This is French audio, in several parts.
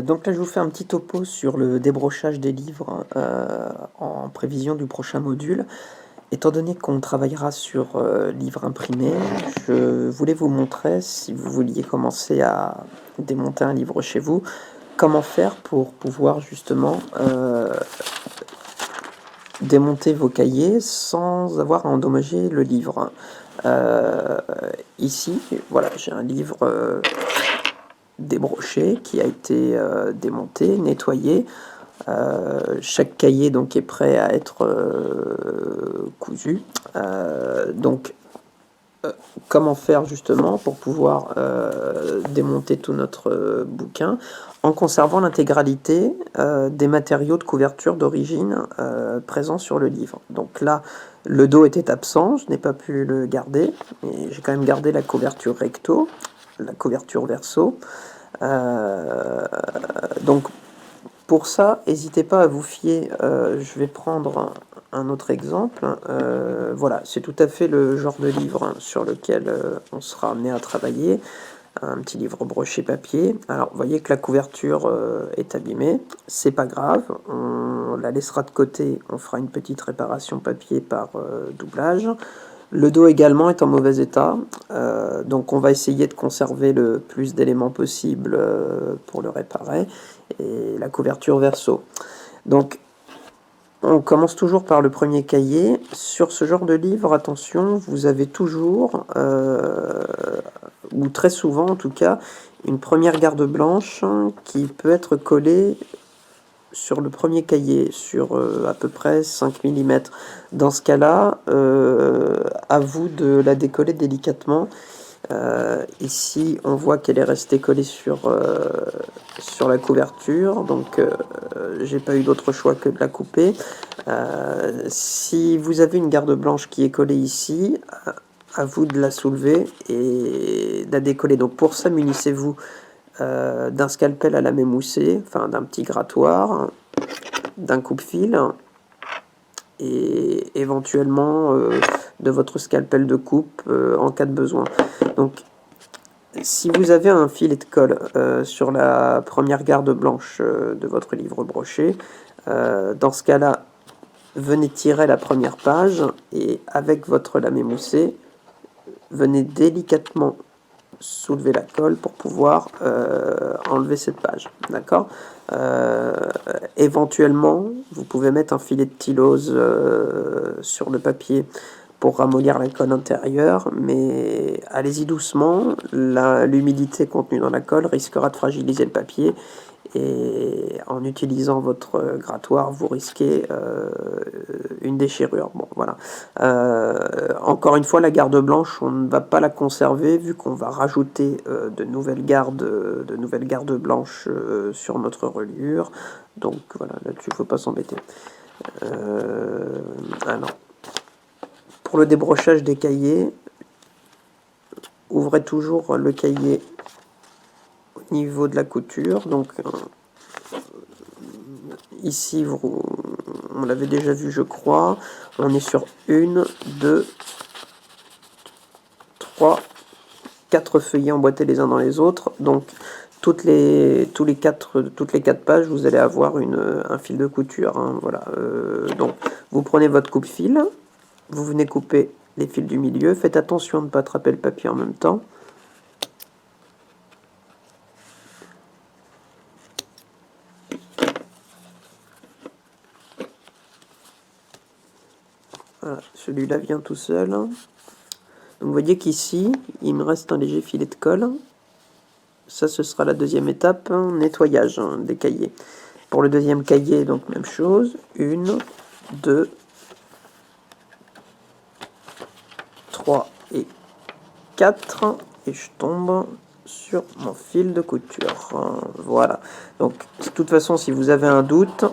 Donc là, je vous fais un petit topo sur le débrochage des livres en prévision du prochain module. Étant donné qu'on travaillera sur livres imprimés, je voulais vous montrer, si vous vouliez commencer à démonter un livre chez vous, comment faire pour pouvoir justement démonter vos cahiers sans avoir à endommager le livre. Euh, Ici, voilà, j'ai un livre débroché qui a été démonté, nettoyé. Chaque cahier donc est prêt à être cousu. Donc comment faire justement pour pouvoir démonter tout notre bouquin en conservant l'intégralité des matériaux de couverture d'origine présents sur le livre. Donc là, le dos était absent, je n'ai pas pu le garder, mais j'ai quand même gardé la couverture recto, la couverture verso. Donc pour ça, n'hésitez pas à vous fier. Je vais prendre un autre exemple. Voilà, c'est tout à fait le genre de livre sur lequel on sera amené à travailler. Un petit livre broché papier. Alors, vous voyez que la couverture est abîmée. C'est pas grave. On la laissera de côté. On fera une petite réparation papier par doublage. Le dos également est en mauvais état, donc on va essayer de conserver le plus d'éléments possible pour le réparer, et la couverture verso. Donc on commence toujours par le premier cahier. Sur ce genre de livre, attention, vous avez toujours, ou très souvent en tout cas, une première garde blanche qui peut être collée sur le premier cahier, sur à peu près 5 mm. Dans ce cas-là, à vous de la décoller délicatement. Ici, on voit qu'elle est restée collée sur la couverture, donc j'ai pas eu d'autre choix que de la couper. Si vous avez une garde blanche qui est collée ici, à vous de la soulever et de la décoller. Donc pour ça, munissez-vous d'un scalpel à lame émoussée, enfin d'un petit grattoir, d'un coupe-fil et éventuellement de votre scalpel de coupe en cas de besoin. Donc si vous avez un filet de colle sur la première garde blanche de votre livre broché, dans ce cas-là, venez tirer la première page et avec votre lame émoussée, venez délicatement soulever la colle pour pouvoir enlever cette page. D'accord. Éventuellement, vous pouvez mettre un filet de tylose sur le papier pour ramollir la colle intérieure, mais allez-y doucement. L'humidité contenue dans la colle risquera de fragiliser le papier, et en utilisant votre grattoir, vous risquez une déchirure. Bon, voilà. Encore une fois, la garde blanche, on ne va pas la conserver vu qu'on va rajouter de nouvelles gardes blanches sur notre reliure. Donc voilà, là-dessus, il ne faut pas s'embêter. Alors, pour le débrochage des cahiers, ouvrez toujours le cahier au niveau de la couture. Donc ici, on l'avait déjà vu, je crois. On est sur 1, 2, 3, 4 feuillets emboîtés les uns dans les autres. Donc toutes les 4 pages, vous allez avoir un fil de couture. Hein, voilà. Donc vous prenez votre coupe-fil, vous venez couper les fils du milieu. Faites attention de ne pas attraper le papier en même temps. Voilà, celui-là vient tout seul. Donc vous voyez qu'ici, il me reste un léger filet de colle. Ça, ce sera la deuxième étape, nettoyage des cahiers. Pour le deuxième cahier, donc même chose. 1, 2, 3 et 4. Et je tombe sur mon fil de couture. Voilà. Donc, de toute façon, si vous avez un doute,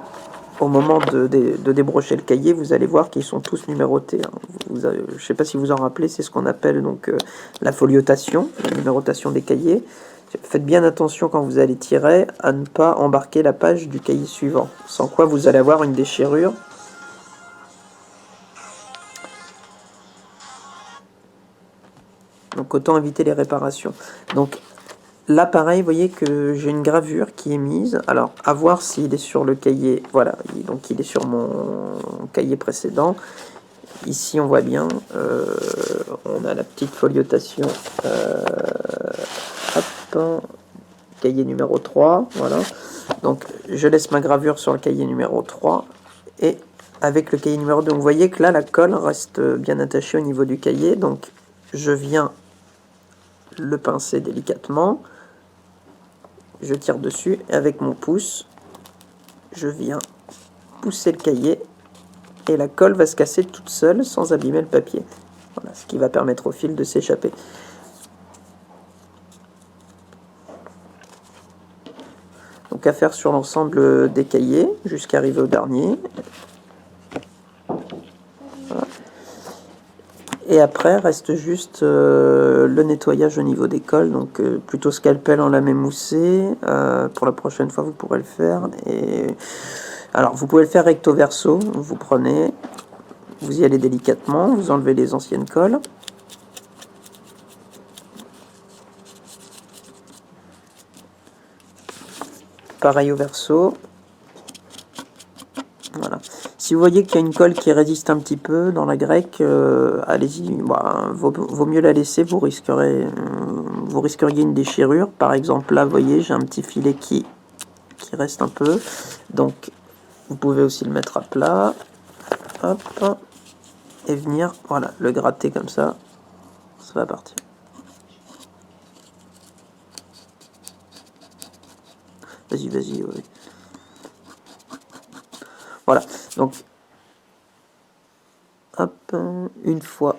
au moment de débrocher le cahier, vous allez voir qu'ils sont tous numérotés. Je ne sais pas si vous en rappelez, c'est ce qu'on appelle donc la foliotation, la numérotation des cahiers. Faites bien attention quand vous allez tirer à ne pas embarquer la page du cahier suivant, sans quoi vous allez avoir une déchirure. Donc autant éviter les réparations. Donc Là, pareil, vous voyez que j'ai une gravure qui est mise. Alors, à voir s'il est sur le cahier. Voilà, donc il est sur mon cahier précédent. Ici, on voit bien, on a la petite foliotation. Hop, cahier numéro 3, voilà. Donc, je laisse ma gravure sur le cahier numéro 3. Et avec le cahier numéro 2, vous voyez que là, la colle reste bien attachée au niveau du cahier. Donc, je viens le pincer délicatement. Je tire dessus et avec mon pouce, je viens pousser le cahier et la colle va se casser toute seule sans abîmer le papier. Voilà, ce qui va permettre au fil de s'échapper. Donc à faire sur l'ensemble des cahiers jusqu'à arriver au dernier. Voilà. Et après, reste juste le nettoyage au niveau des colles, donc plutôt scalpel en lame émoussée. Pour la prochaine fois, vous pourrez le faire. Et alors, vous pouvez le faire recto verso. Vous prenez, vous y allez délicatement, vous enlevez les anciennes colles. Pareil au verso. Voilà. Si vous voyez qu'il y a une colle qui résiste un petit peu dans la grecque, allez-y, bah, vaut mieux la laisser, vous risqueriez une déchirure. Par exemple, là, vous voyez, j'ai un petit filet qui reste un peu. Donc, vous pouvez aussi le mettre à plat. Hop. Et venir, voilà, le gratter comme ça. Ça va partir. Vas-y, oui. Voilà, donc, hop, une fois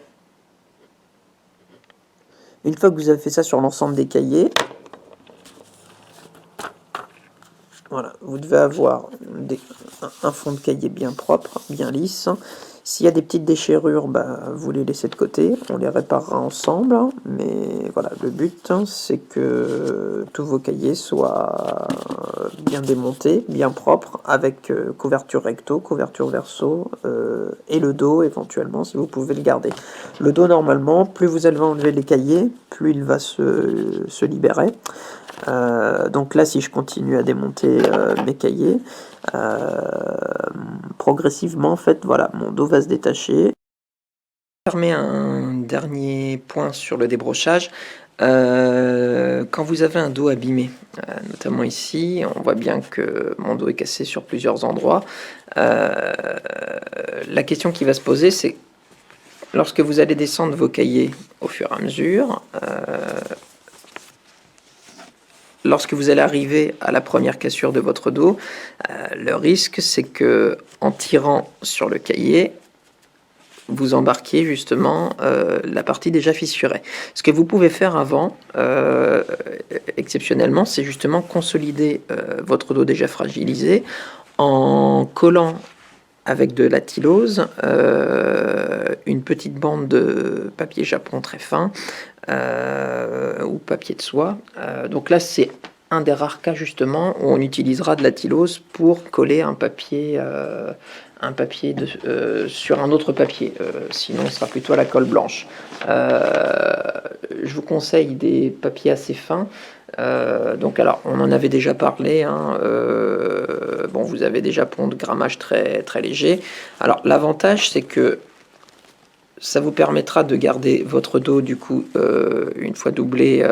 que vous avez fait ça sur l'ensemble des cahiers, voilà, vous devez avoir un fond de cahier bien propre, bien lisse. S'il y a des petites déchirures, bah, vous les laissez de côté, on les réparera ensemble. Mais voilà, le but, c'est que tous vos cahiers soient bien démontés, bien propres, avec couverture recto, couverture verso, et le dos éventuellement, si vous pouvez le garder. Le dos, normalement, plus vous allez enlever les cahiers, plus il va se libérer. Donc là, si je continue à démonter mes cahiers, progressivement, en fait, voilà, mon dos va se détacher. Permet un dernier point sur le débrochage. Quand vous avez un dos abîmé, notamment ici, on voit bien que mon dos est cassé sur plusieurs endroits. La question qui va se poser, c'est lorsque vous allez descendre vos cahiers au fur et à mesure, lorsque vous allez arriver à la première cassure de votre dos, le risque, c'est que en tirant sur le cahier, vous embarquiez justement la partie déjà fissurée. Ce que vous pouvez faire avant, exceptionnellement, c'est justement consolider votre dos déjà fragilisé en collant avec de la tylose une petite bande de papier japon très fin ou papier de soie. Donc là, c'est un des rares cas justement où on utilisera de la tylose pour coller un papier sur un autre papier. Sinon, ce sera plutôt à la colle blanche. Je vous conseille des papiers assez fins. Donc alors, on en avait déjà parlé. Bon, vous avez déjà pont de grammage très très léger. Alors l'avantage, c'est que ça vous permettra de garder votre dos du coup une fois doublé.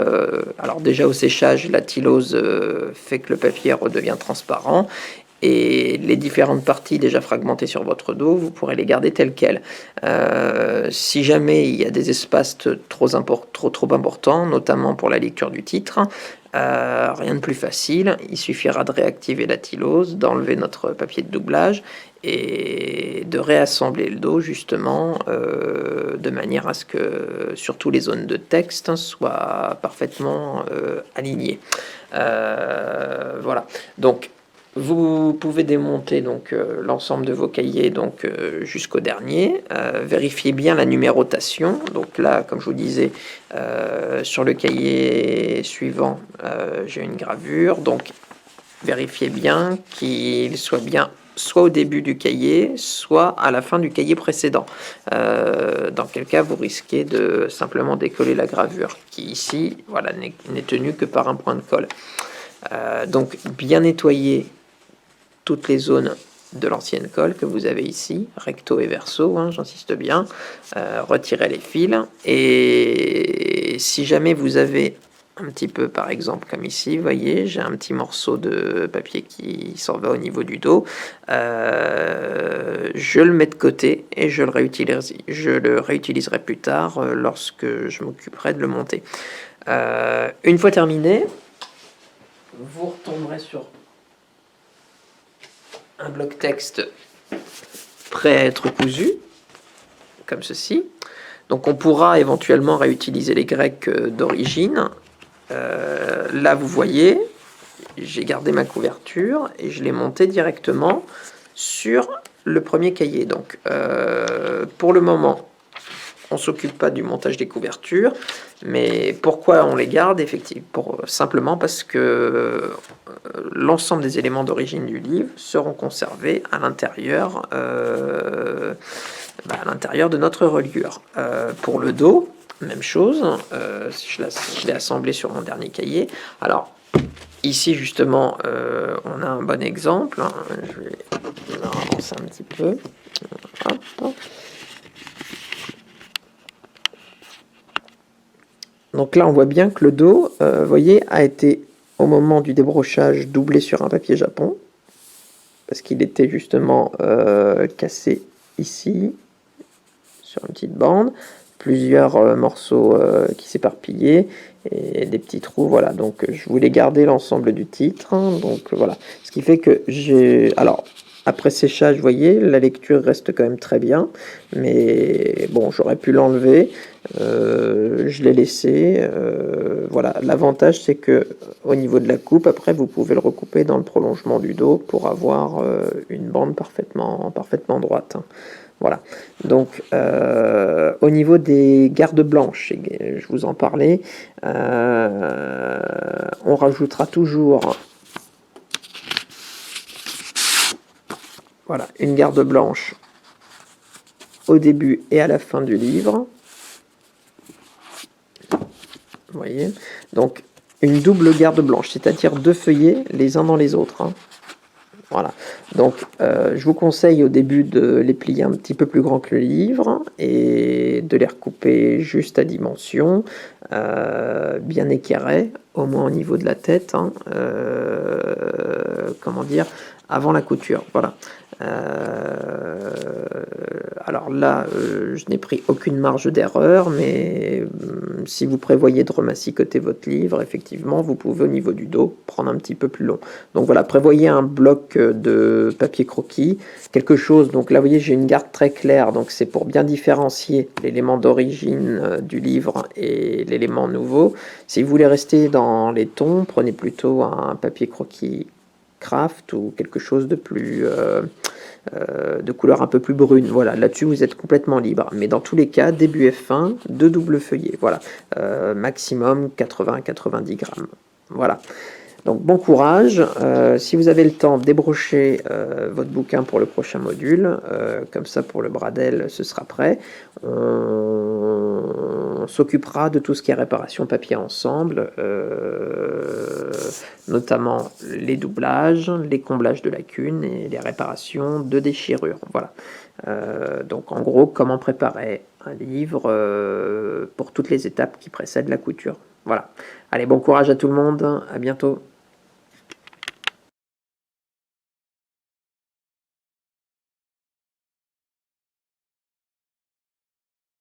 Alors déjà au séchage, la tylose fait que le papier redevient transparent. Et les différentes parties déjà fragmentées sur votre dos, vous pourrez les garder telles quelles. Si jamais il y a des espaces trop importants, notamment pour la lecture du titre, rien de plus facile. Il suffira de réactiver la tylose, d'enlever notre papier de doublage et de réassembler le dos justement de manière à ce que surtout les zones de texte soient parfaitement alignées. Voilà. Donc vous pouvez démonter donc l'ensemble de vos cahiers donc jusqu'au dernier. Vérifiez bien la numérotation. Donc là, comme je vous disais, sur le cahier suivant, j'ai une gravure. Donc vérifiez bien qu'il soit bien soit au début du cahier, soit à la fin du cahier précédent. Dans quel cas, vous risquez de simplement décoller la gravure, qui ici, voilà, n'est tenue que par un point de colle. Donc, bien nettoyer toutes les zones de l'ancienne colle que vous avez ici, recto et verso, hein, j'insiste bien, retirez les fils, et si jamais vous avez un petit peu, par exemple, comme ici, vous voyez, j'ai un petit morceau de papier qui s'en va au niveau du dos, je le mets de côté et je le réutiliserai plus tard lorsque je m'occuperai de le monter. Une fois terminé, vous retomberez sur un bloc texte prêt à être cousu, comme ceci. Donc on pourra éventuellement réutiliser les grecs d'origine. Là, vous voyez, j'ai gardé ma couverture et je l'ai monté directement sur le premier cahier. Donc pour le moment, on ne s'occupe pas du montage des couvertures, mais pourquoi on les garde? Effectivement, simplement parce que l'ensemble des éléments d'origine du livre seront conservés à l'intérieur de notre reliure. Pour le dos, même chose, je l'ai assemblé sur mon dernier cahier. Alors, ici, justement, on a un bon exemple. Je vais avancer un petit peu. Hop. Donc là, on voit bien que le dos, vous voyez, a été, au moment du débrochage, doublé sur un papier japon, parce qu'il était justement cassé ici, sur une petite bande, plusieurs morceaux qui s'éparpillaient, et des petits trous, voilà. Donc je voulais garder l'ensemble du titre, hein, donc voilà. Ce qui fait que j'ai... Alors, après séchage, vous voyez, la lecture reste quand même très bien, mais bon, j'aurais pu l'enlever, je l'ai laissé, voilà. L'avantage, c'est que au niveau de la coupe, après, vous pouvez le recouper dans le prolongement du dos pour avoir une bande parfaitement droite, hein. Voilà. Donc, au niveau des gardes blanches, je vous en parlais, on rajoutera toujours, voilà, une garde blanche au début et à la fin du livre. Vous voyez? Donc, une double garde blanche, c'est-à-dire 2 feuillets les uns dans les autres, hein. Voilà, donc je vous conseille au début de les plier un petit peu plus grand que le livre et de les recouper juste à dimension, bien équerrés, au moins au niveau de la tête, hein, comment dire, avant la couture, voilà. Alors là, je n'ai pris aucune marge d'erreur, mais si vous prévoyez de remassicoter votre livre, effectivement, vous pouvez au niveau du dos prendre un petit peu plus long. Donc voilà, prévoyez un bloc de papier croquis, quelque chose, donc là vous voyez j'ai une garde très claire, donc c'est pour bien différencier l'élément d'origine du livre et l'élément nouveau. Si vous voulez rester dans les tons, prenez plutôt un papier croquis craft ou quelque chose de plus... de couleur un peu plus brune, voilà, là-dessus vous êtes complètement libre, mais dans tous les cas, début et fin, 2 doubles feuillets, voilà, maximum 80-90 grammes, voilà. Donc bon courage, si vous avez le temps, débrochez votre bouquin pour le prochain module, comme ça pour le bradel ce sera prêt. On s'occupera de tout ce qui est réparation papier ensemble, notamment les doublages, les comblages de lacunes et les réparations de déchirures. Voilà. Donc en gros, comment préparer un livre pour toutes les étapes qui précèdent la couture. Voilà. Allez, bon courage à tout le monde, à bientôt.